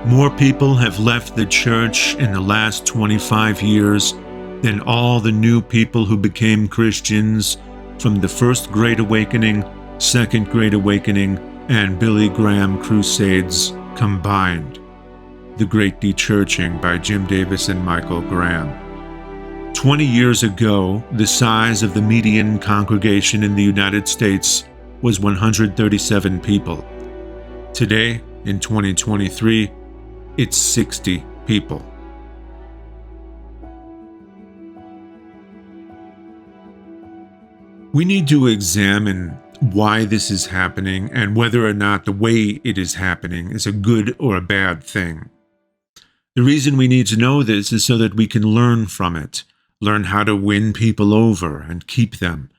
More people have left the church in the last 25 years than all the new people who became Christians from the First Great Awakening, Second Great Awakening, and Billy Graham crusades combined. The Great Dechurching by Jim Davis and Michael Graham. 20 years ago, the size of the median congregation in the United States was 137 people. Today, in 2023, it's 60 people. We need to examine why this is happening and whether or not the way it is happening is a good or a bad thing. The reason we need to know this is so that we can learn from it, learn how to win people over and keep them.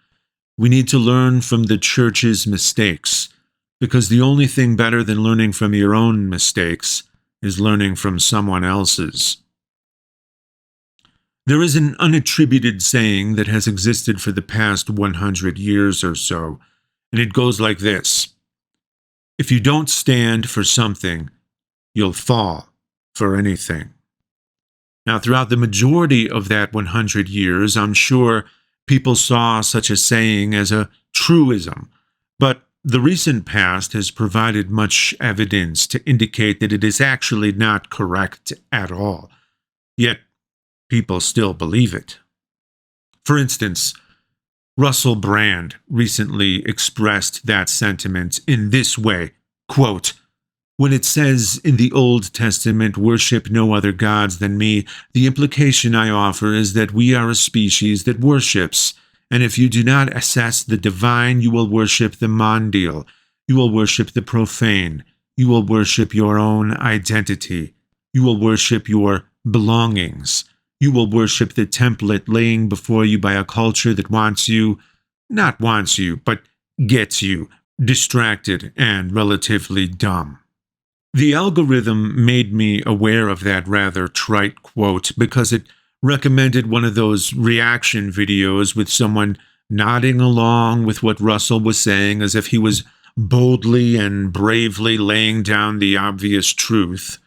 We need to learn from the church's mistakes, because the only thing better than learning from your own mistakes is learning from someone else's. There is an unattributed saying that has existed for the past 100 years or so, and it goes like this: if you don't stand for something, you'll fall for anything. Now, throughout the majority of that 100 years, I'm sure people saw such a saying as a truism, but the recent past has provided much evidence to indicate that it is actually not correct at all. Yet, people still believe it. For instance, Russell Brand recently expressed that sentiment in this way, quote, "When it says in the Old Testament, 'Worship no other gods than me,' the implication I offer is that we are a species that worships. And if you do not assess the divine, you will worship the mondial. You will worship the profane. You will worship your own identity. You will worship your belongings. You will worship the template laying before you by a culture that not wants you, but gets you, distracted and relatively dumb." The algorithm made me aware of that rather trite quote because it recommended one of those reaction videos with someone nodding along with what Russell was saying as if he was boldly and bravely laying down the obvious truth.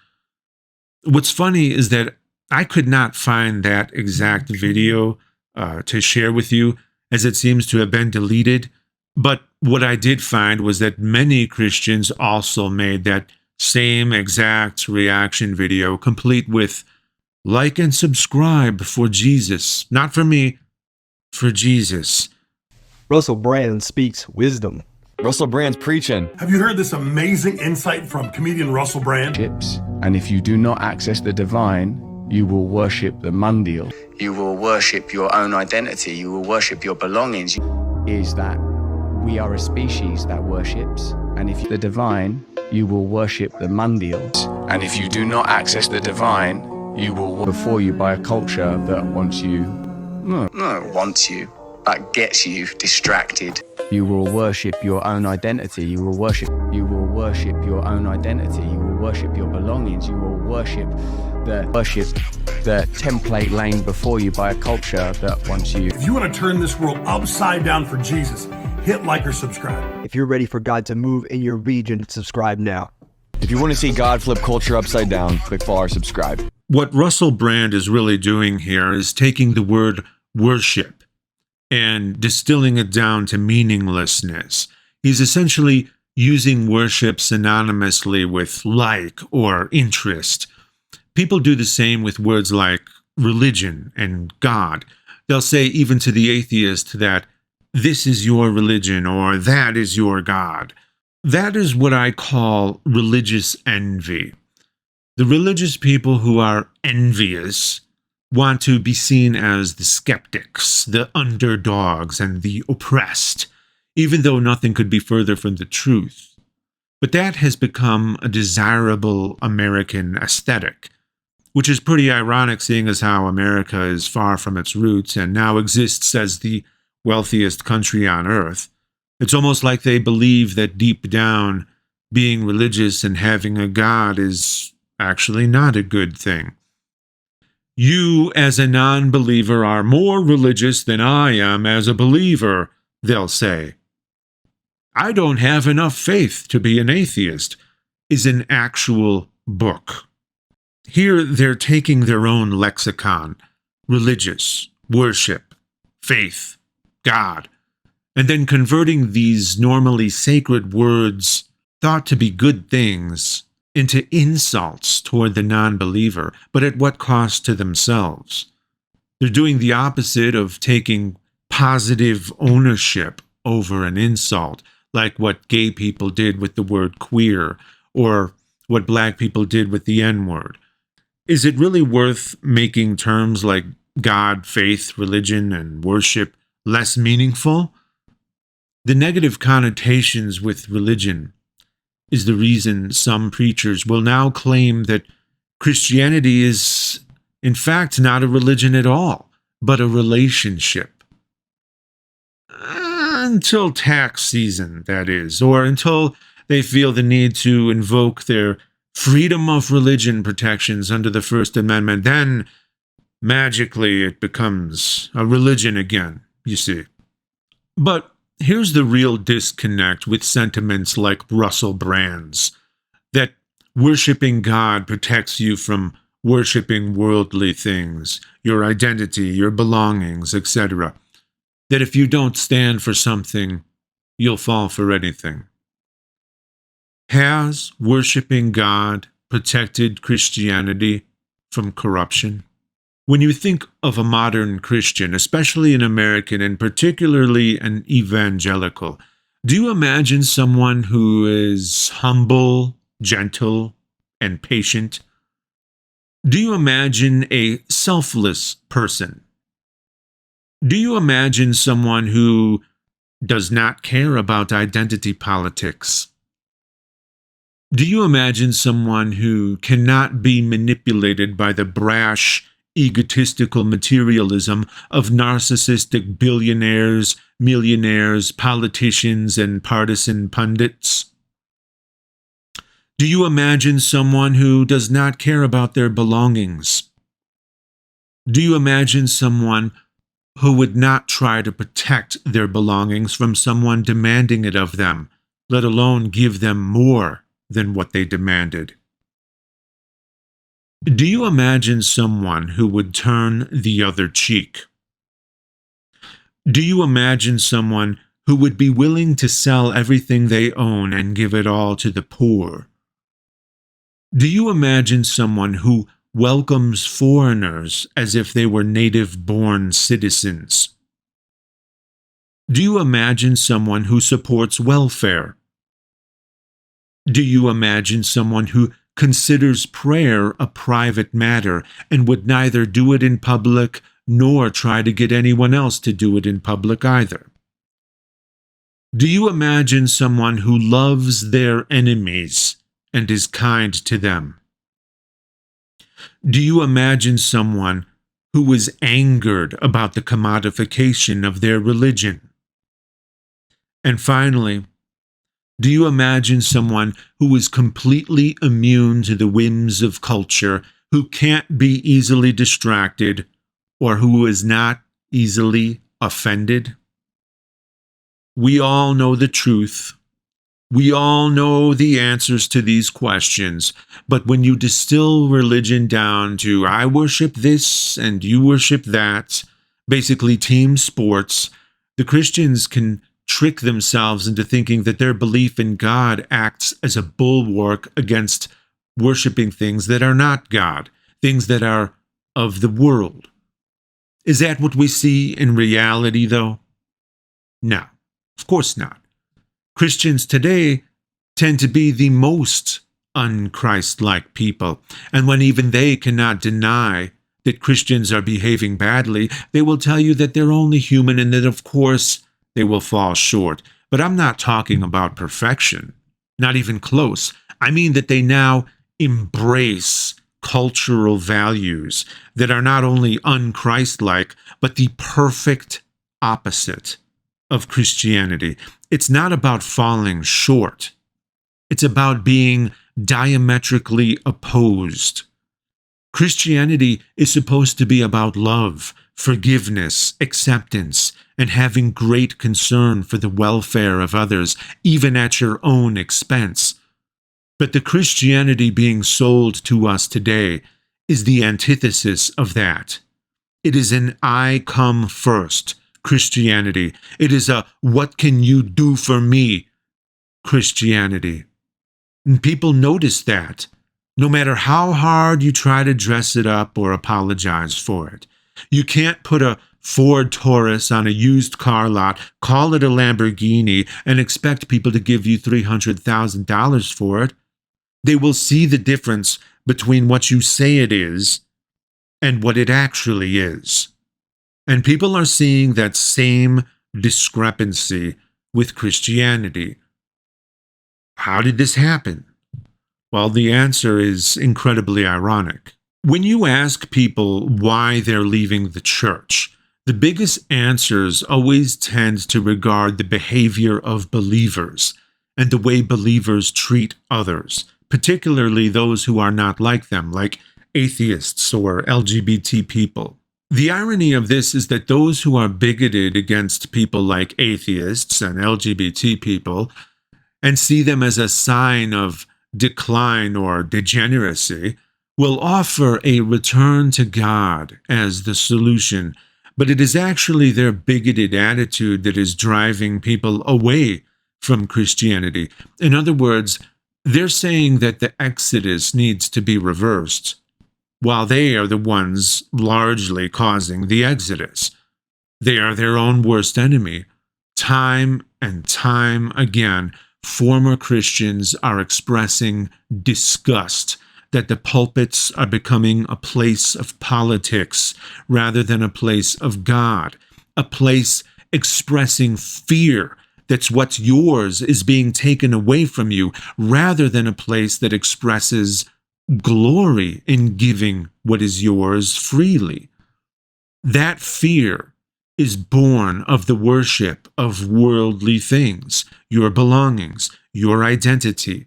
What's funny is that I could not find that exact video to share with you, as it seems to have been deleted, but what I did find was that many Christians also made that same exact reaction video, complete with "Like and subscribe for Jesus. Not for me, for Jesus." Russell Brand speaks wisdom. Russell Brand's preaching. Have you heard this amazing insight from comedian Russell Brand? And if you do not access the divine, you will worship the mundial. You will worship your own identity. You will worship your belongings. Is that we are a species that worships, and if the divine, you will worship the mundial. And if you do not access the divine, you will before you by a culture that wants you. wants you, but gets you distracted. You will worship your own identity. You will worship your own identity. You will worship your belongings. You will worship the template laying before you by a culture that wants you. If you want to turn this world upside down for Jesus, hit like or subscribe. If you're ready for God to move in your region, subscribe now. If you want to see God flip culture upside down, click follow or subscribe. What Russell Brand is really doing here is taking the word worship and distilling it down to meaninglessness. He's essentially using worship synonymously with like or interest. People do the same with words like religion and God. They'll say even to the atheist that this is your religion or that is your God. That is what I call religious envy. The religious people who are envious want to be seen as the skeptics, the underdogs, and the oppressed, even though nothing could be further from the truth. But that has become a desirable American aesthetic, which is pretty ironic seeing as how America is far from its roots and now exists as the wealthiest country on earth. It's almost like they believe that deep down, being religious and having a God is actually not a good thing. You, as a non-believer, are more religious than I am as a believer, they'll say. I don't have enough faith to be an atheist, is an actual book. Here they're taking their own lexicon, religious, worship, faith, God, and then converting these normally sacred words thought to be good things into insults toward the non-believer, but at what cost to themselves? They're doing the opposite of taking positive ownership over an insult, like what gay people did with the word queer, or what black people did with the N-word. Is it really worth making terms like God, faith, religion, and worship less meaningful? The negative connotations with religion is the reason some preachers will now claim that Christianity is, in fact, not a religion at all, but a relationship. Until tax season, that is, or until they feel the need to invoke their freedom of religion protections under the First Amendment, then magically it becomes a religion again, you see. But here's the real disconnect with sentiments like Russell Brand's, that worshiping God protects you from worshiping worldly things, your identity, your belongings, etc. That if you don't stand for something, you'll fall for anything. Has worshiping God protected Christianity from corruption? When you think of a modern Christian, especially an American and particularly an evangelical, do you imagine someone who is humble, gentle, and patient? Do you imagine a selfless person? Do you imagine someone who does not care about identity politics? Do you imagine someone who cannot be manipulated by the brash, egotistical materialism of narcissistic billionaires, millionaires, politicians, and partisan pundits? Do you imagine someone who does not care about their belongings? Do you imagine someone who would not try to protect their belongings from someone demanding it of them, let alone give them more than what they demanded? Do you imagine someone who would turn the other cheek? Do you imagine someone who would be willing to sell everything they own and give it all to the poor? Do you imagine someone who welcomes foreigners as if they were native-born citizens? Do you imagine someone who supports welfare? Do you imagine someone who considers prayer a private matter and would neither do it in public nor try to get anyone else to do it in public either? Do you imagine someone who loves their enemies and is kind to them? Do you imagine someone who is angered about the commodification of their religion? And finally, do you imagine someone who is completely immune to the whims of culture, who can't be easily distracted, or who is not easily offended? We all know the truth. We all know the answers to these questions, but when you distill religion down to I worship this and you worship that, basically team sports, the Christians can trick themselves into thinking that their belief in God acts as a bulwark against worshiping things that are not God, things that are of the world. Is that what we see in reality, though? No, of course not. Christians today tend to be the most un-Christ-like people, and when even they cannot deny that Christians are behaving badly, they will tell you that they're only human and that, of course, they will fall short. But I'm not talking about perfection, not even close. I mean that they now embrace cultural values that are not only un-Christ-like, but the perfect opposite of Christianity. It's not about falling short. It's about being diametrically opposed. Christianity is supposed to be about love, forgiveness, acceptance, and having great concern for the welfare of others, even at your own expense. But the Christianity being sold to us today is the antithesis of that. It is an I come first Christianity. It is a what can you do for me Christianity. And people notice that, no matter how hard you try to dress it up or apologize for it. You can't put a Ford Taurus on a used car lot, call it a Lamborghini, and expect people to give you $300,000 for it. They will see the difference between what you say it is and what it actually is. And people are seeing that same discrepancy with Christianity. How did this happen? Well, the answer is incredibly ironic. When you ask people why they're leaving the church, the biggest answers always tend to regard the behavior of believers and the way believers treat others, particularly those who are not like them, like atheists or LGBT people. The irony of this is that those who are bigoted against people like atheists and LGBT people and see them as a sign of decline or degeneracy will offer a return to God as the solution, but it is actually their bigoted attitude that is driving people away from Christianity. In other words, they're saying that the exodus needs to be reversed, while they are the ones largely causing the exodus. They are their own worst enemy. Time and time again, former Christians are expressing disgust that the pulpits are becoming a place of politics rather than a place of God, a place expressing fear that what's yours is being taken away from you, rather than a place that expresses glory in giving what is yours freely. That fear is born of the worship of worldly things, your belongings, your identity.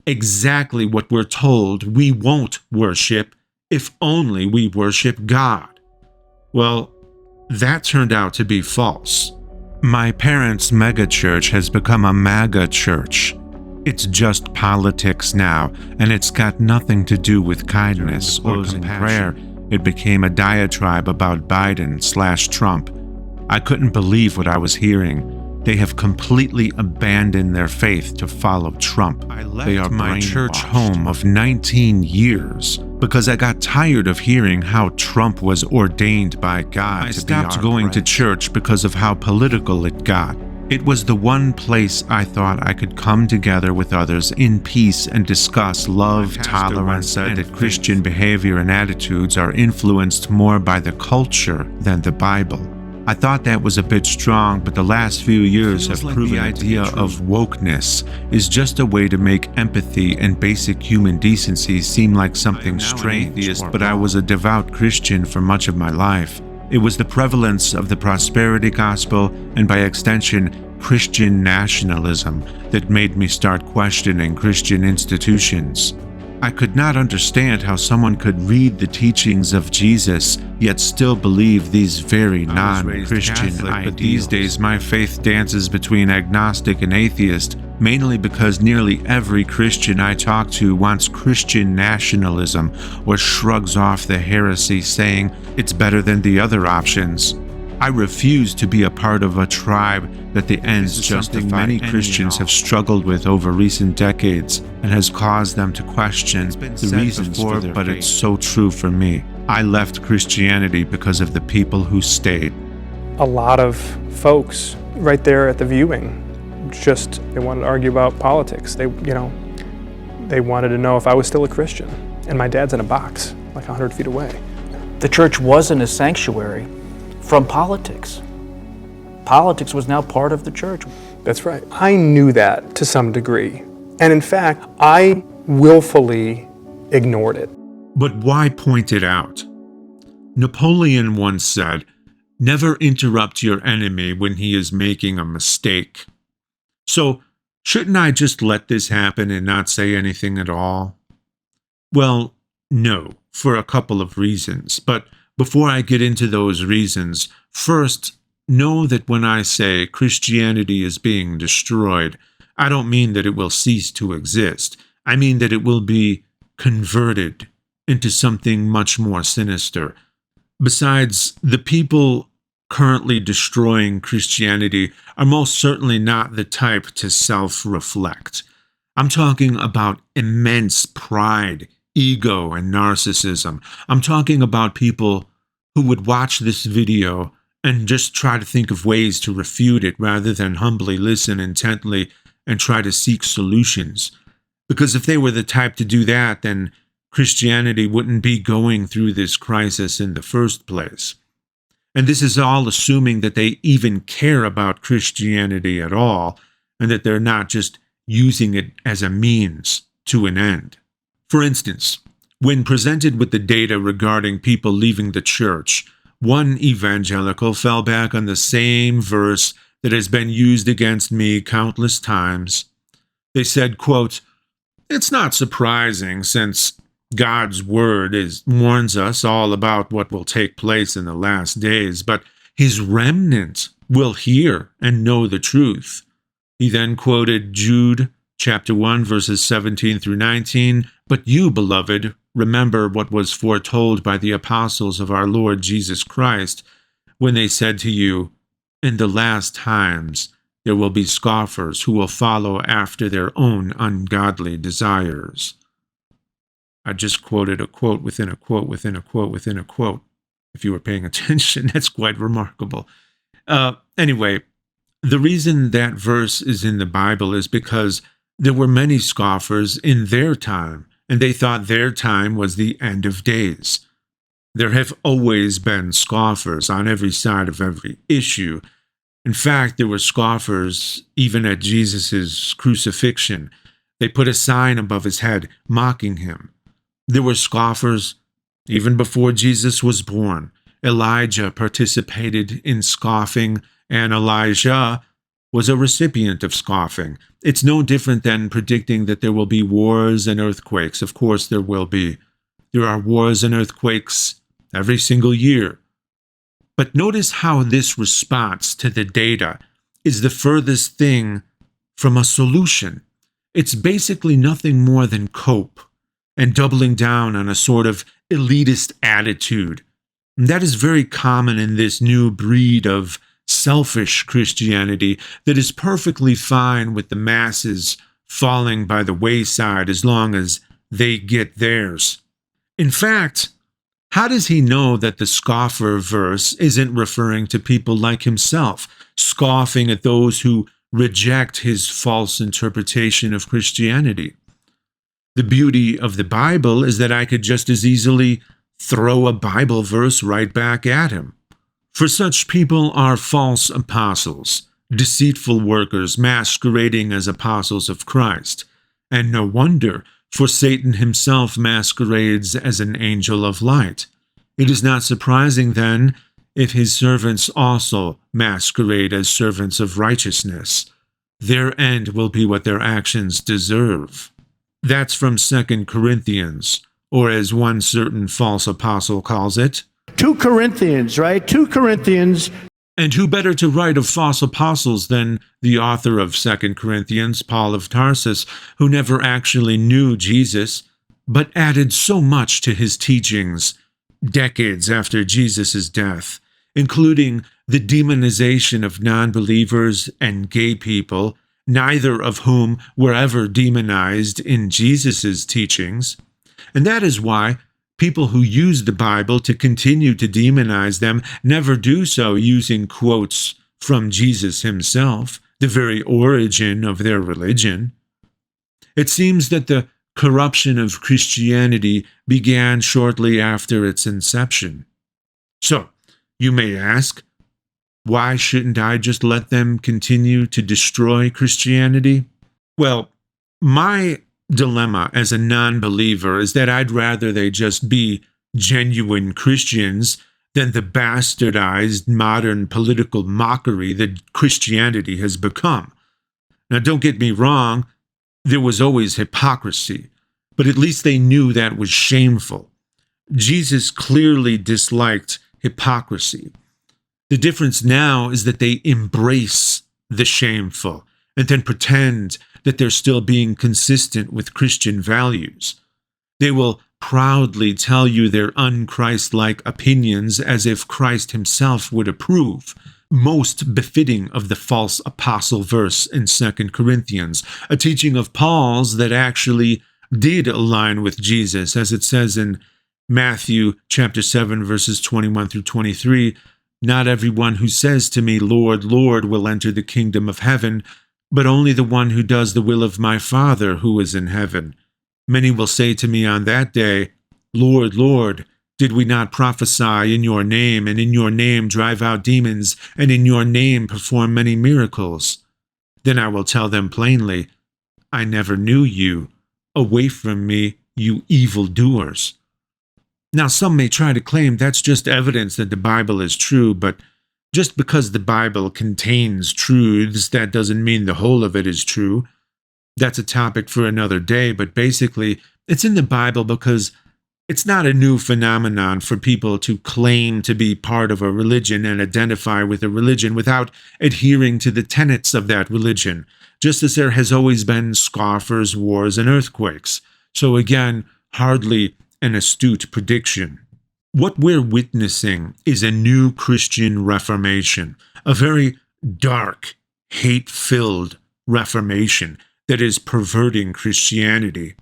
Exactly what we're told we won't worship if only we worship God. Well, that turned out to be false. My parents' megachurch has become a MAGA church. It's just politics now, and it's got nothing to do with kindness or prayer. It became a diatribe about Biden/Trump. I couldn't believe what I was hearing. They have completely abandoned their faith to follow Trump. They are my church home of 19 years because I got tired of hearing how Trump was ordained by God. I stopped going to church because of how political it got. It was the one place I thought I could come together with others in peace and discuss love, tolerance, and that Christian behavior and attitudes are influenced more by the culture than the Bible. I thought that was a bit strong, but the last few years have proven the idea of wokeness is just a way to make empathy and basic human decency seem like something strange. But I was a devout Christian for much of my life. It was the prevalence of the prosperity gospel and, by extension, Christian nationalism that made me start questioning Christian institutions. I could not understand how someone could read the teachings of Jesus yet still believe these very non-Christian ideals. But these days my faith dances between agnostic and atheist, mainly because nearly every Christian I talk to wants Christian nationalism or shrugs off the heresy saying it's better than the other options. I refuse to be a part of a tribe that the ends justify many Christians have struggled with over recent decades and has caused them to question the reasons for it, but it's so true for me. I left Christianity because of the people who stayed. A lot of folks right there at the viewing, they wanted to argue about politics. They wanted to know if I was still a Christian. And my dad's in a box, like 100 feet away. The church wasn't a sanctuary from politics. Politics was now part of the church. That's right. I knew that to some degree. And in fact, I willfully ignored it. But why point it out? Napoleon once said, "Never interrupt your enemy when he is making a mistake." So, shouldn't I just let this happen and not say anything at all? Well, no, for a couple of reasons. But before I get into those reasons, first, know that when I say Christianity is being destroyed, I don't mean that it will cease to exist. I mean that it will be converted into something much more sinister. Besides, the people currently destroying Christianity are most certainly not the type to self-reflect. I'm talking about immense pride, ego, and narcissism. I'm talking about people who would watch this video and just try to think of ways to refute it rather than humbly listen intently and try to seek solutions. Because if they were the type to do that, then Christianity wouldn't be going through this crisis in the first place. And this is all assuming that they even care about Christianity at all, and that they're not just using it as a means to an end. For instance, when presented with the data regarding people leaving the church, one evangelical fell back on the same verse that has been used against me countless times. They said, quote, "It's not surprising since God's word warns us all about what will take place in the last days, but his remnant will hear and know the truth." He then quoted Jude chapter 1, verses 17 through 19, "But you, beloved, remember what was foretold by the apostles of our Lord Jesus Christ, when they said to you, 'In the last times there will be scoffers who will follow after their own ungodly desires.'" I just quoted a quote within a quote within a quote within a quote. If you were paying attention, that's quite remarkable. Anyway, the reason that verse is in the Bible is because there were many scoffers in their time, and they thought their time was the end of days. There have always been scoffers on every side of every issue. In fact, there were scoffers even at Jesus' crucifixion. They put a sign above his head mocking him. There were scoffers even before Jesus was born. Elijah participated in scoffing, and Elijah was a recipient of scoffing. It's no different than predicting that there will be wars and earthquakes. Of course there will be. There are wars and earthquakes every single year. But notice how this response to the data is the furthest thing from a solution. It's basically nothing more than cope and doubling down on a sort of elitist attitude. And that is very common in this new breed of selfish Christianity that is perfectly fine with the masses falling by the wayside as long as they get theirs. In fact, how does he know that the scoffer verse isn't referring to people like himself, scoffing at those who reject his false interpretation of Christianity? The beauty of the Bible is that I could just as easily throw a Bible verse right back at him. For such people are false apostles, deceitful workers masquerading as apostles of Christ. And no wonder, for Satan himself masquerades as an angel of light. It is not surprising, then, if his servants also masquerade as servants of righteousness. Their end will be what their actions deserve. That's from 2 Corinthians, or as one certain false apostle calls it, 2 Corinthians, right? 2 Corinthians. And who better to write of false apostles than the author of 2 Corinthians, Paul of Tarsus, who never actually knew Jesus, but added so much to his teachings decades after Jesus' death, including the demonization of non-believers and gay people, neither of whom were ever demonized in Jesus' teachings. And that is why people who use the Bible to continue to demonize them never do so using quotes from Jesus himself, the very origin of their religion. It seems that the corruption of Christianity began shortly after its inception. So, you may ask, why shouldn't I just let them continue to destroy Christianity? Well, my dilemma as a non-believer is that I'd rather they just be genuine Christians than the bastardized modern political mockery that Christianity has become. Now, don't get me wrong, there was always hypocrisy, but at least they knew that was shameful. Jesus clearly disliked hypocrisy. The difference now is that they embrace the shameful and then pretend that they're still being consistent with Christian values. They will proudly tell you their un-Christ-like opinions as if Christ himself would approve, most befitting of the false apostle verse in 2 Corinthians, a teaching of Paul's that actually did align with Jesus, as it says in Matthew chapter 7, verses 21 through 23, "Not everyone who says to me, 'Lord, Lord,' will enter the kingdom of heaven, but only the one who does the will of my Father who is in heaven. Many will say to me on that day, 'Lord, Lord, did we not prophesy in your name, and in your name drive out demons, and in your name perform many miracles?' Then I will tell them plainly, 'I never knew you. Away from me, you evildoers.'" Now, some may try to claim that's just evidence that the Bible is true, but just because the Bible contains truths, that doesn't mean the whole of it is true. That's a topic for another day, but basically, it's in the Bible because it's not a new phenomenon for people to claim to be part of a religion and identify with a religion without adhering to the tenets of that religion, just as there has always been scoffers, wars, and earthquakes. So again, hardly an astute prediction. What we're witnessing is a new Christian Reformation, a very dark, hate-filled Reformation that is perverting Christianity.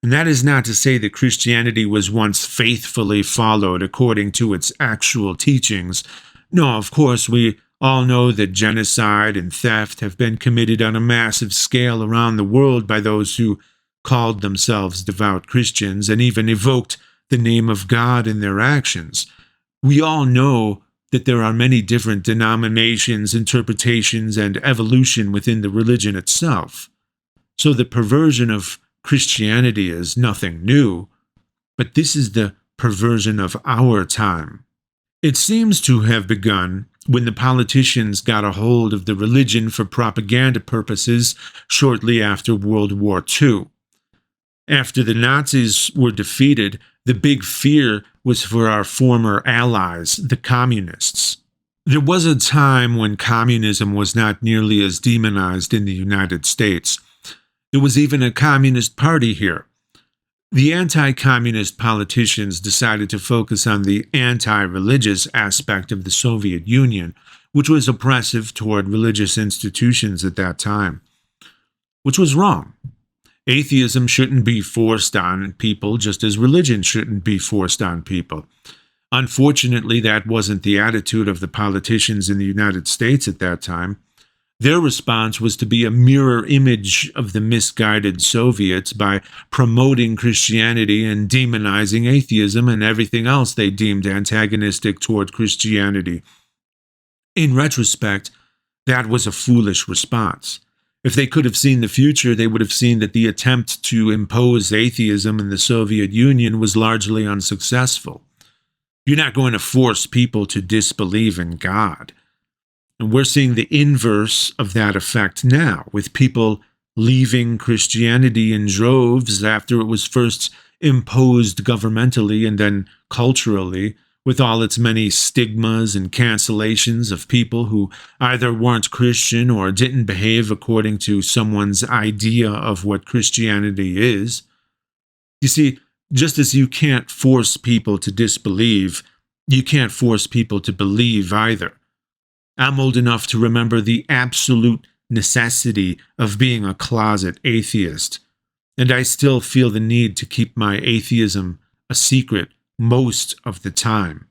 And that is not to say that Christianity was once faithfully followed according to its actual teachings. No, of course, we all know that genocide and theft have been committed on a massive scale around the world by those who called themselves devout Christians and even evoked the name of God in their actions. We all know that there are many different denominations, interpretations, and evolution within the religion itself. So the perversion of Christianity is nothing new, but this is the perversion of our time. It seems to have begun when the politicians got a hold of the religion for propaganda purposes shortly after World War II. After the Nazis were defeated, the big fear was for our former allies, the communists. There was a time when communism was not nearly as demonized in the United States. There was even a communist party here. The anti-communist politicians decided to focus on the anti-religious aspect of the Soviet Union, which was oppressive toward religious institutions at that time, which was wrong. Atheism shouldn't be forced on people, just as religion shouldn't be forced on people. Unfortunately, that wasn't the attitude of the politicians in the United States at that time. Their response was to be a mirror image of the misguided Soviets by promoting Christianity and demonizing atheism and everything else they deemed antagonistic toward Christianity. In retrospect, that was a foolish response. If they could have seen the future, they would have seen that the attempt to impose atheism in the Soviet Union was largely unsuccessful. You're not going to force people to disbelieve in God. And we're seeing the inverse of that effect now, with people leaving Christianity in droves after it was first imposed governmentally and then culturally, with all its many stigmas and cancellations of people who either weren't Christian or didn't behave according to someone's idea of what Christianity is. You see, just as you can't force people to disbelieve, you can't force people to believe either. I'm old enough to remember the absolute necessity of being a closet atheist, and I still feel the need to keep my atheism a secret most of the time.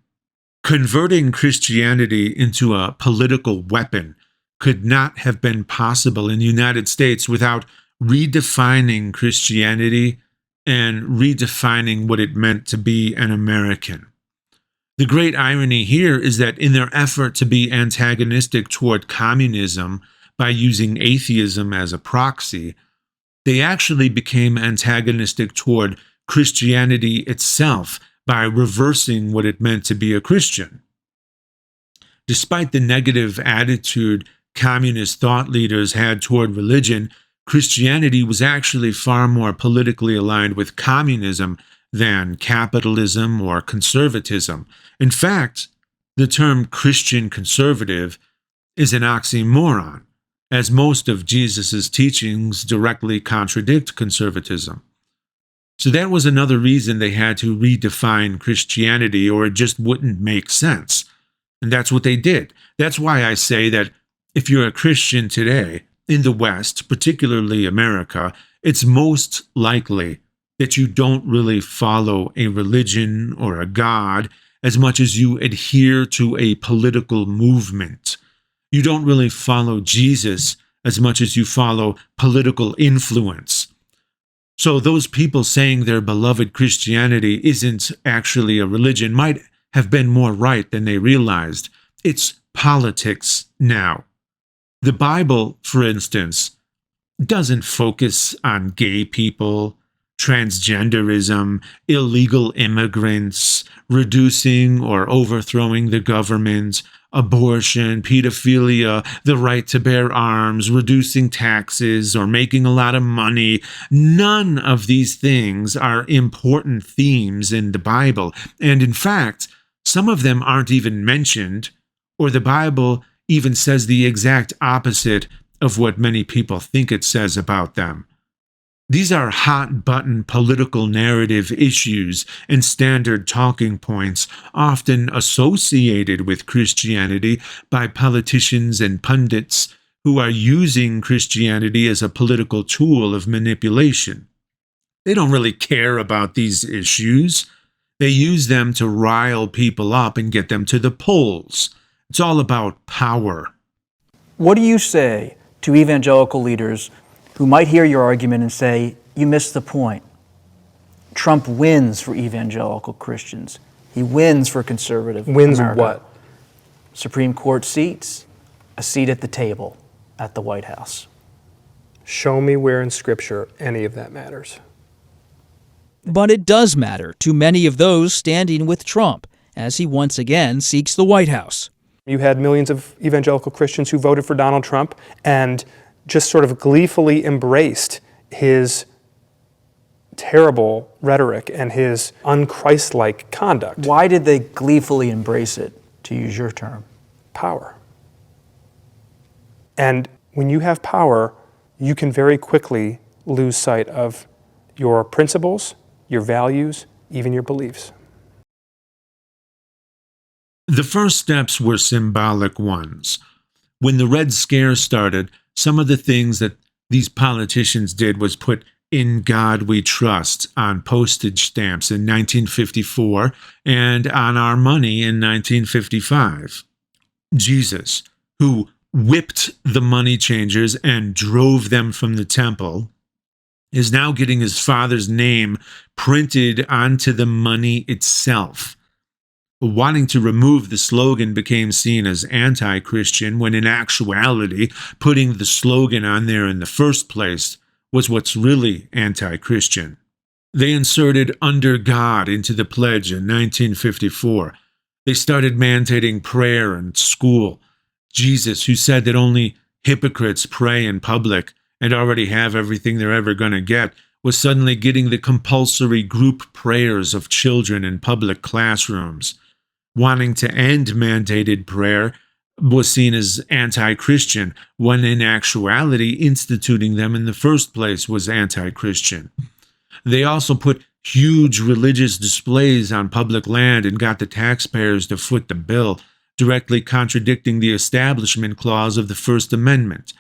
Converting Christianity into a political weapon could not have been possible in the United States without redefining Christianity and redefining what it meant to be an American. The great irony here is that in their effort to be antagonistic toward communism by using atheism as a proxy, they actually became antagonistic toward Christianity itself by reversing what it meant to be a Christian. Despite the negative attitude communist thought leaders had toward religion, Christianity was actually far more politically aligned with communism than capitalism or conservatism. In fact, the term Christian conservative is an oxymoron, as most of Jesus' teachings directly contradict conservatism. So that was another reason they had to redefine Christianity, or it just wouldn't make sense. And that's what they did. That's why I say that if you're a Christian today in the West, particularly America, it's most likely that you don't really follow a religion or a God as much as you adhere to a political movement. You don't really follow Jesus as much as you follow political influence. So those people saying their beloved Christianity isn't actually a religion might have been more right than they realized. It's politics now. The Bible, for instance, doesn't focus on gay people, transgenderism, illegal immigrants, reducing or overthrowing the government, abortion, pedophilia, the right to bear arms, reducing taxes, or making a lot of money. None of these things are important themes in the Bible. And in fact, some of them aren't even mentioned, or the Bible even says the exact opposite of what many people think it says about them. These are hot-button political narrative issues and standard talking points often associated with Christianity by politicians and pundits who are using Christianity as a political tool of manipulation. They don't really care about these issues. They use them to rile people up and get them to the polls. It's all about power. What do you say to evangelical leaders who might hear your argument and say, you missed the point? Trump wins for evangelical Christians. He wins for conservative Wins America. what? Supreme Court seats, a seat at the table at the White House. Show me where in Scripture any of that matters. But it does matter to many of those standing with Trump as he once again seeks the White House. You had millions of evangelical Christians who voted for Donald Trump and just sort of gleefully embraced his terrible rhetoric and his un-Christ-like conduct. Why did they gleefully embrace it, to use your term? Power. And when you have power, you can very quickly lose sight of your principles, your values, even your beliefs. The first steps were symbolic ones. When the Red Scare started, some of the things that these politicians did was put "In God We Trust" on postage stamps in 1954 and on our money in 1955. Jesus, who whipped the money changers and drove them from the temple, is now getting his Father's name printed onto the money itself. Wanting to remove the slogan became seen as anti-Christian, when in actuality, putting the slogan on there in the first place was what's really anti-Christian. They inserted "under God" into the pledge in 1954. They started mandating prayer in school. Jesus, who said that only hypocrites pray in public and already have everything they're ever going to get, was suddenly getting the compulsory group prayers of children in public classrooms. Wanting to end mandated prayer was seen as anti-Christian, when in actuality, instituting them in the first place was anti-Christian. They also put huge religious displays on public land and got the taxpayers to foot the bill, directly contradicting the Establishment Clause of the First Amendment.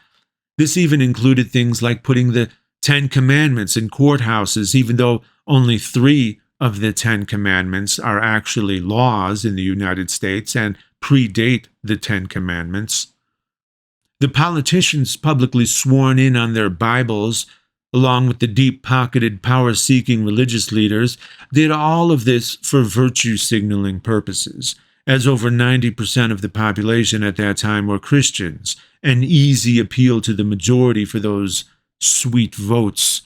This even included things like putting the Ten Commandments in courthouses, even though only 3 of the 10 Commandments are actually laws in the United States and predate the 10 Commandments. The politicians publicly sworn in on their Bibles, along with the deep-pocketed, power-seeking religious leaders, did all of this for virtue signaling purposes, as over 90% of the population at that time were Christians, an easy appeal to the majority for those sweet votes.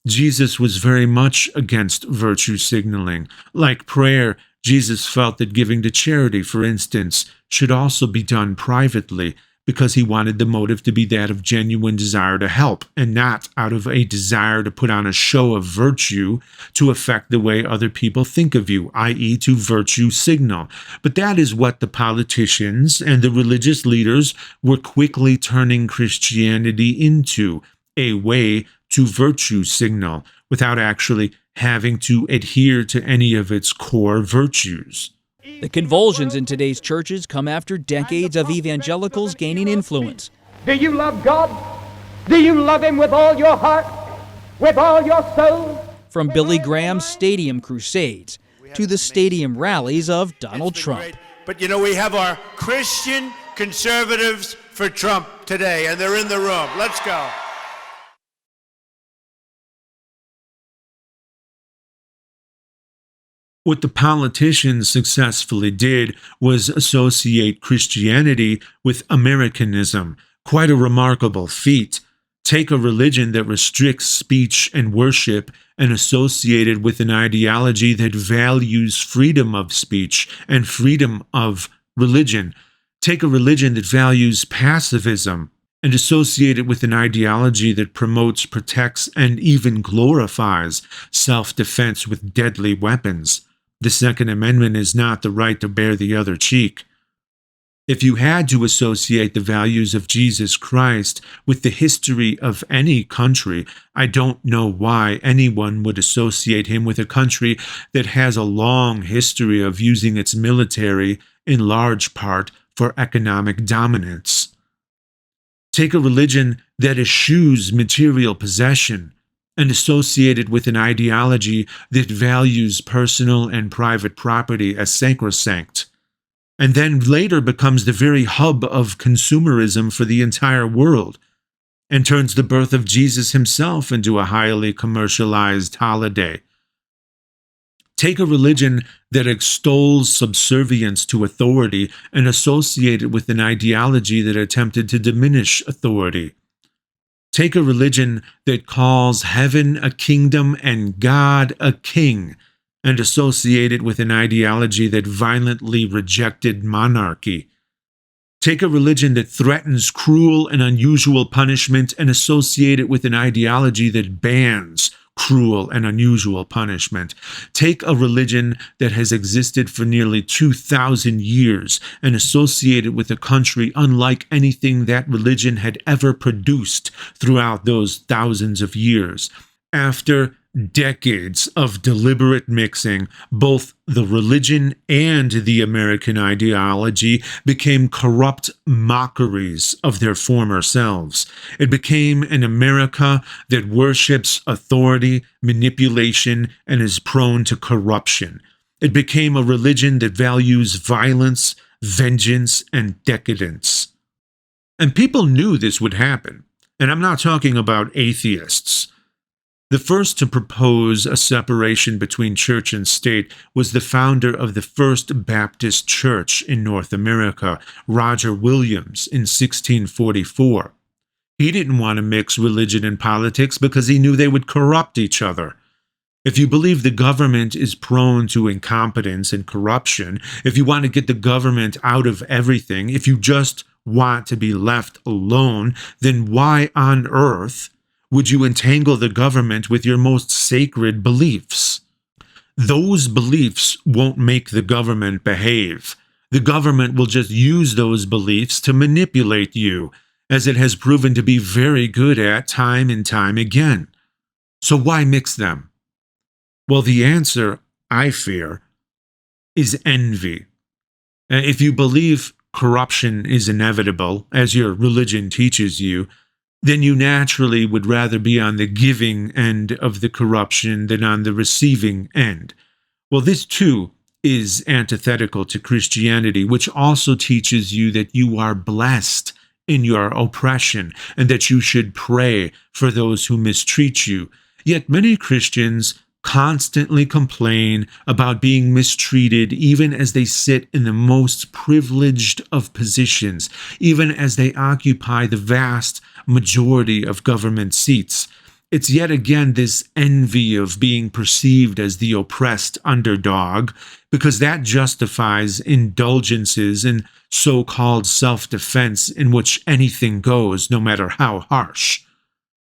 Jesus was very much against virtue signaling. Like prayer, Jesus felt that giving to charity, for instance, should also be done privately, because he wanted the motive to be that of genuine desire to help, and not out of a desire to put on a show of virtue to affect the way other people think of you, i.e. to virtue signal. But that is what the politicians and the religious leaders were quickly turning Christianity into, a way to virtue signal, without actually having to adhere to any of its core virtues. The convulsions in today's churches come after decades of evangelicals gaining influence. Do you love God? Do you love Him with all your heart? With all your soul? From Billy Graham's stadium crusades to the stadium rallies of Donald Trump. Great. But you know, we have our Christian conservatives for Trump today, and they're in the room. Let's go. What the politicians successfully did was associate Christianity with Americanism, quite a remarkable feat. Take a religion that restricts speech and worship and associate it with an ideology that values freedom of speech and freedom of religion. Take a religion that values pacifism and associate it with an ideology that promotes, protects, and even glorifies self-defense with deadly weapons. The Second Amendment is not the right to bear the other cheek. If you had to associate the values of Jesus Christ with the history of any country, I don't know why anyone would associate him with a country that has a long history of using its military, in large part, for economic dominance. Take a religion that eschews material possession and associate it with an ideology that values personal and private property as sacrosanct, and then later becomes the very hub of consumerism for the entire world, and turns the birth of Jesus himself into a highly commercialized holiday. Take a religion that extols subservience to authority and associate it with an ideology that attempted to diminish authority. Take a religion that calls heaven a kingdom and God a king, and associate it with an ideology that violently rejected monarchy. Take a religion that threatens cruel and unusual punishment and associate it with an ideology that bans cruel and unusual punishment. Take a religion that has existed for nearly 2,000 years and associate it with a country unlike anything that religion had ever produced throughout those thousands of years. After decades of deliberate mixing, both the religion and the American ideology became corrupt mockeries of their former selves. It became an America that worships authority, manipulation, and is prone to corruption. It became a religion that values violence, vengeance, and decadence. And people knew this would happen. And I'm not talking about atheists. The first to propose a separation between church and state was the founder of the First Baptist Church in North America, Roger Williams, in 1644. He didn't want to mix religion and politics because he knew they would corrupt each other. If you believe the government is prone to incompetence and corruption, if you want to get the government out of everything, if you just want to be left alone, then why on earth would you entangle the government with your most sacred beliefs? Those beliefs won't make the government behave. The government will just use those beliefs to manipulate you, as it has proven to be very good at time and time again. So why mix them? Well, the answer, I fear, is envy. If you believe corruption is inevitable, as your religion teaches you, then you naturally would rather be on the giving end of the corruption than on the receiving end. Well, this too is antithetical to Christianity, which also teaches you that you are blessed in your oppression and that you should pray for those who mistreat you. Yet many Christians constantly complain about being mistreated even as they sit in the most privileged of positions, even as they occupy the vast majority of government seats. it's yet again this envy of being perceived as the oppressed underdog, because that justifies indulgences in so-called self-defense in which anything goes, no matter how harsh.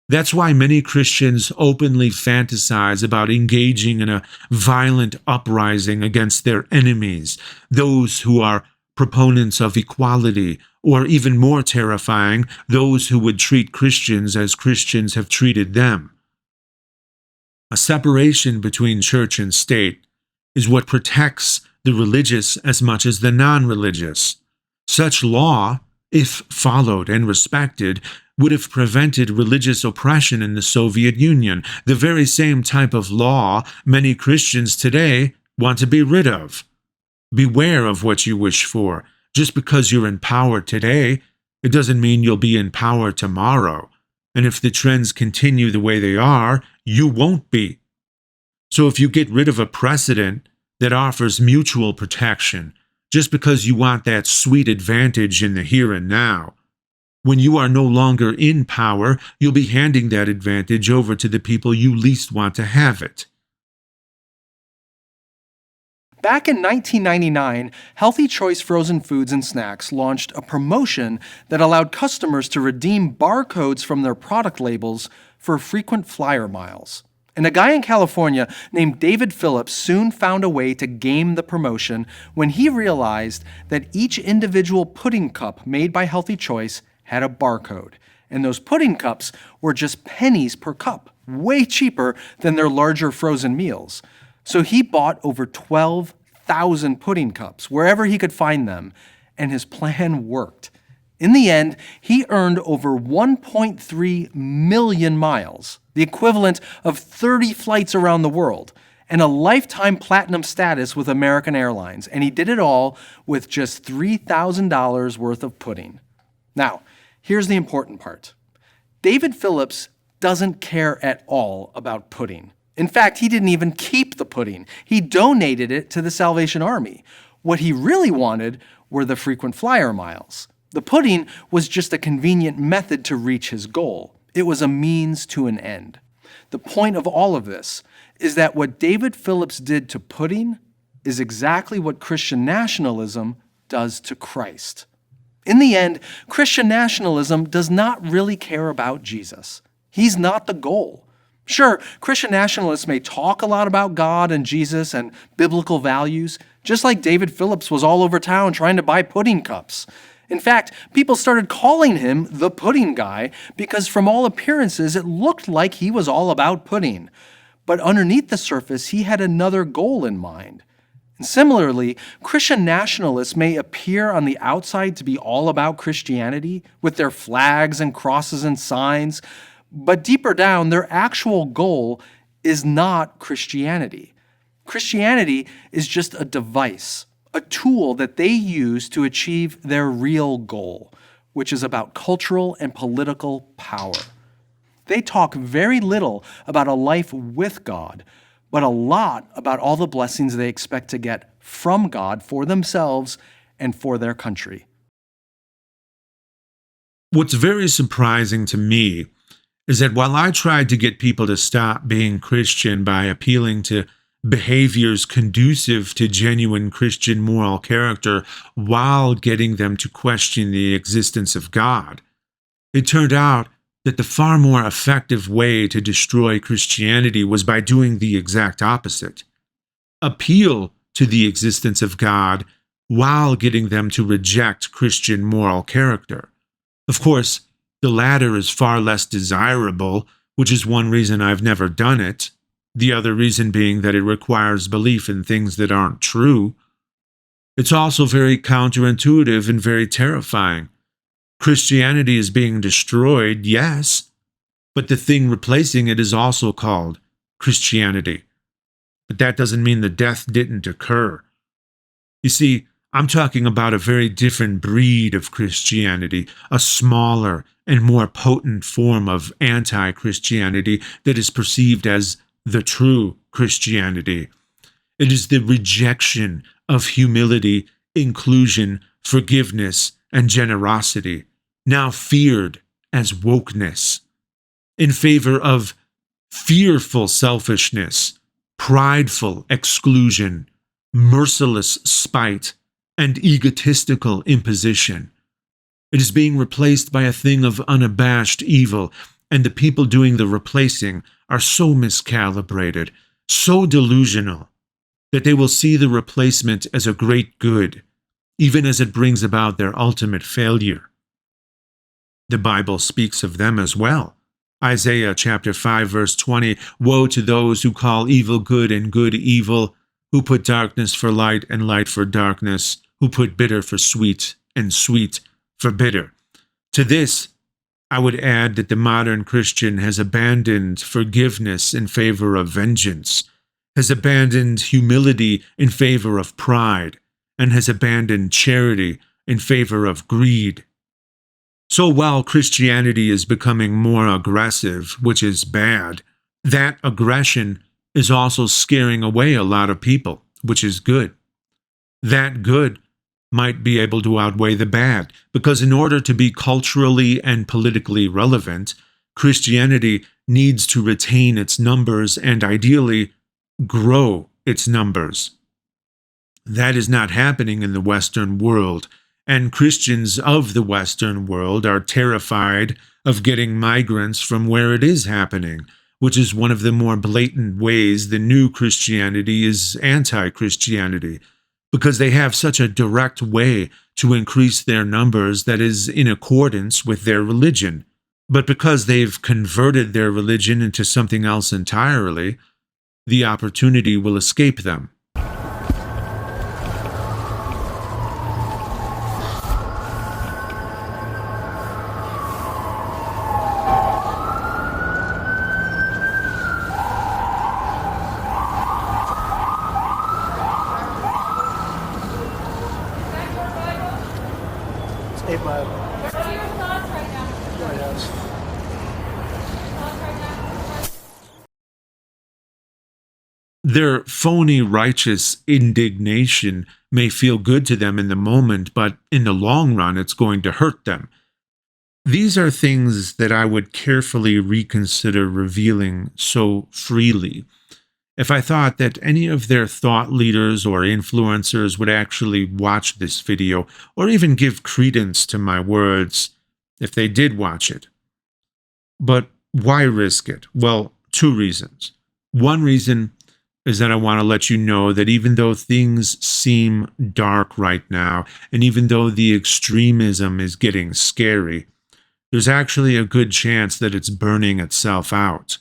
That's why many Christians openly fantasize about engaging in a violent uprising against their enemies, those who are proponents of equality, or even more terrifying, those who would treat Christians as Christians have treated them. A separation between church and state is what protects the religious as much as the non-religious. Such law, if followed and respected, would have prevented religious oppression in the Soviet Union, the very same type of law many Christians today want to be rid of. Beware of what you wish for. Just because you're in power today, it doesn't mean you'll be in power tomorrow. And if the trends continue the way they are, you won't be. So if you get rid of a precedent that offers mutual protection, just because you want that sweet advantage in the here and now, when you are no longer in power, you'll be handing that advantage over to the people you least want to have it. Back in 1999, Healthy Choice Frozen Foods and Snacks launched a promotion that allowed customers to redeem barcodes from their product labels for frequent flyer miles. And a guy in California named David Phillips soon found a way to game the promotion when he realized that each individual pudding cup made by Healthy Choice had a barcode. And those pudding cups were just pennies per cup, way cheaper than their larger frozen meals. So he bought over 12,000 pudding cups wherever he could find them, and his plan worked. In the end, he earned over 1.3 million miles, the equivalent of 30 flights around the world, and a lifetime platinum status with American Airlines, and he did it all with just $3,000 worth of pudding. Now, here's the important part. David Phillips doesn't care at all about pudding. In fact, he didn't even keep the pudding. He donated it to the Salvation Army. What he really wanted were the frequent flyer miles. The pudding was just a convenient method to reach his goal. It was a means to an end. The point of all of this is that what David Phillips did to pudding is exactly what Christian nationalism does to Christ. In the end, Christian nationalism does not really care about Jesus. He's not the goal. Sure, Christian nationalists may talk a lot about God and Jesus and biblical values, just like David Phillips was all over town trying to buy pudding cups. In fact, people started calling him the pudding guy because from all appearances it looked like he was all about pudding. But underneath the surface, he had another goal in mind. And similarly, Christian nationalists may appear on the outside to be all about Christianity with their flags and crosses and signs, but deeper down, their actual goal is not Christianity. Christianity is just a device, a tool that they use to achieve their real goal, which is about cultural and political power. They talk very little about a life with God, but a lot about all the blessings they expect to get from God for themselves and for their country. What's very surprising to me is that while I tried to get people to stop being Christian by appealing to behaviors conducive to genuine Christian moral character while getting them to question the existence of God, it turned out that the far more effective way to destroy Christianity was by doing the exact opposite. Appeal to the existence of God while getting them to reject Christian moral character. Of course, the latter is far less desirable, which is one reason I've never done it. The other reason being that it requires belief in things that aren't true. It's also very counterintuitive and very terrifying. Christianity is being destroyed, yes, but the thing replacing it is also called Christianity. But that doesn't mean the death didn't occur. You see, I'm talking about a very different breed of Christianity, a smaller and more potent form of anti-Christianity that is perceived as the true Christianity. It is the rejection of humility, inclusion, forgiveness, and generosity, now feared as wokeness, in favor of fearful selfishness, prideful exclusion, merciless spite, and egotistical imposition. It is being replaced by a thing of unabashed evil, and the people doing the replacing are so miscalibrated, so delusional, that they will see the replacement as a great good, even as it brings about their ultimate failure. The Bible speaks of them as well. Isaiah chapter 5 verse 20, "Woe to those who call evil good and good evil, who put darkness for light and light for darkness, who put bitter for sweet and sweet for bitter." To this, I would add that the modern Christian has abandoned forgiveness in favor of vengeance, has abandoned humility in favor of pride, and has abandoned charity in favor of greed. So while Christianity is becoming more aggressive, which is bad, that aggression is also scaring away a lot of people, which is good. That good might be able to outweigh the bad, because in order to be culturally and politically relevant, Christianity needs to retain its numbers and ideally grow its numbers. That is not happening in the Western world, and Christians of the Western world are terrified of getting migrants from where it is happening, which is one of the more blatant ways the new Christianity is anti-Christianity, because they have such a direct way to increase their numbers that is in accordance with their religion. But because they've converted their religion into something else entirely, the opportunity will escape them. Their phony righteous indignation may feel good to them in the moment, but in the long run, it's going to hurt them. These are things that I would carefully reconsider revealing so freely. If I thought that any of their thought leaders or influencers would actually watch this video, or even give credence to my words if they did watch it. But why risk it? Well, 2 reasons. One reason is that I want to let you know that even though things seem dark right now, and even though the extremism is getting scary, there's actually a good chance that it's burning itself out.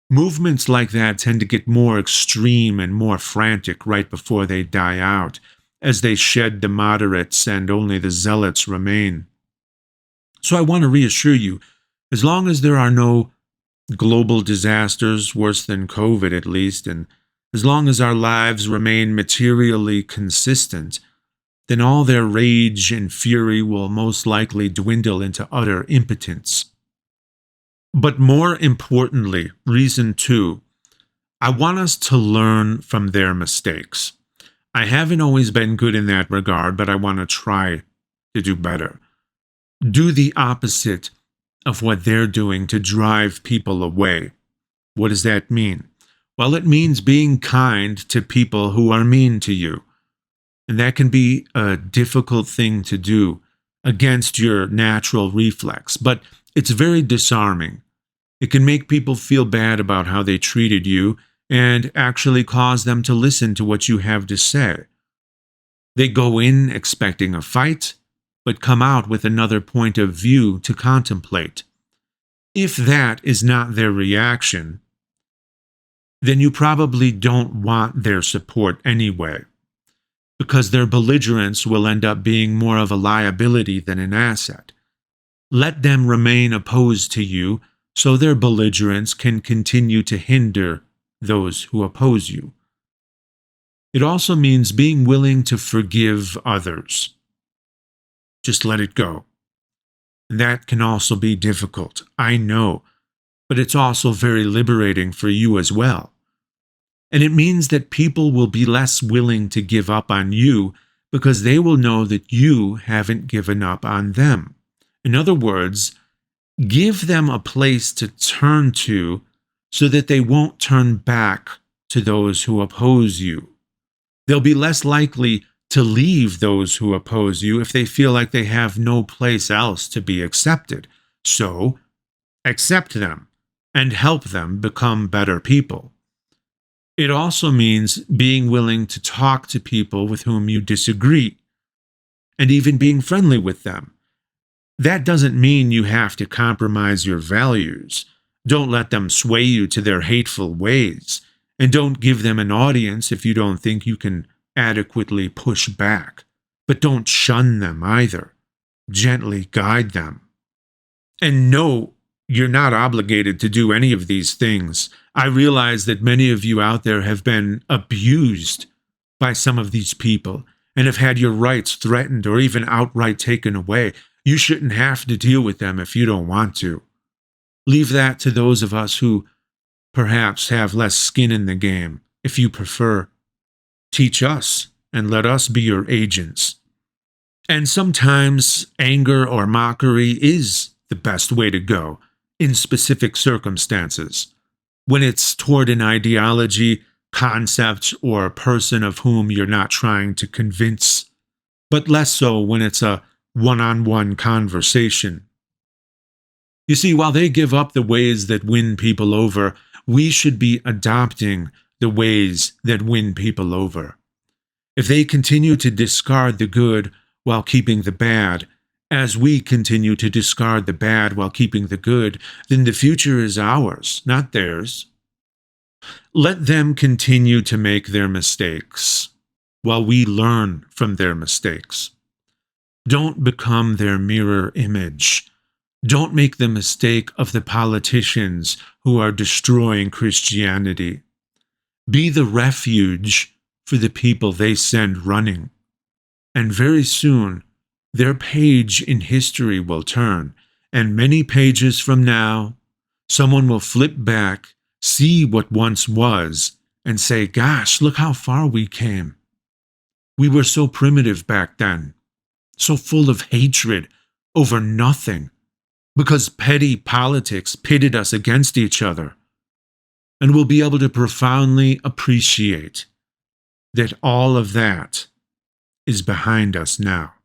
Movements like that tend to get more extreme and more frantic right before they die out, as they shed the moderates and only the zealots remain. So I want to reassure you, as long as there are no global disasters, worse than COVID at least, and as long as our lives remain materially consistent, then all their rage and fury will most likely dwindle into utter impotence. But more importantly, reason 2, I want us to learn from their mistakes. I haven't always been good in that regard, but I want to try to do better. Do the opposite of what they're doing to drive people away. What does that mean? Well, it means being kind to people who are mean to you. And that can be a difficult thing to do against your natural reflex, but it's very disarming. It can make people feel bad about how they treated you and actually cause them to listen to what you have to say. They go in expecting a fight, but come out with another point of view to contemplate. If that is not their reaction, then you probably don't want their support anyway, because their belligerence will end up being more of a liability than an asset. Let them remain opposed to you so their belligerence can continue to hinder those who oppose you. It also means being willing to forgive others. Just let it go. That can also be difficult, I know, but it's also very liberating for you as well. And it means that people will be less willing to give up on you because they will know that you haven't given up on them. In other words, give them a place to turn to so that they won't turn back to those who oppose you. They'll be less likely to leave those who oppose you if they feel like they have no place else to be accepted. So, accept them and help them become better people. It also means being willing to talk to people with whom you disagree, and even being friendly with them. That doesn't mean you have to compromise your values. Don't let them sway you to their hateful ways, and don't give them an audience if you don't think you can adequately push back. But don't shun them either. Gently guide them. And no, you're not obligated to do any of these things. I realize that many of you out there have been abused by some of these people and have had your rights threatened or even outright taken away. You shouldn't have to deal with them if you don't want to. Leave that to those of us who perhaps have less skin in the game, if you prefer. Teach us and let us be your agents. And sometimes anger or mockery is the best way to go in specific circumstances. When it's toward an ideology, concept, or a person of whom you're not trying to convince, but less so when it's a one-on-one conversation. You see, while they give up the ways that win people over, we should be adopting the ways that win people over. If they continue to discard the good while keeping the bad, as we continue to discard the bad while keeping the good, then the future is ours, not theirs. Let them continue to make their mistakes while we learn from their mistakes. Don't become their mirror image. Don't make the mistake of the politicians who are destroying Christianity. Be the refuge for the people they send running. And very soon, their page in history will turn, and many pages from now, someone will flip back, see what once was, and say, gosh, look how far we came. We were so primitive back then, so full of hatred over nothing, because petty politics pitted us against each other. And we'll be able to profoundly appreciate that all of that is behind us now.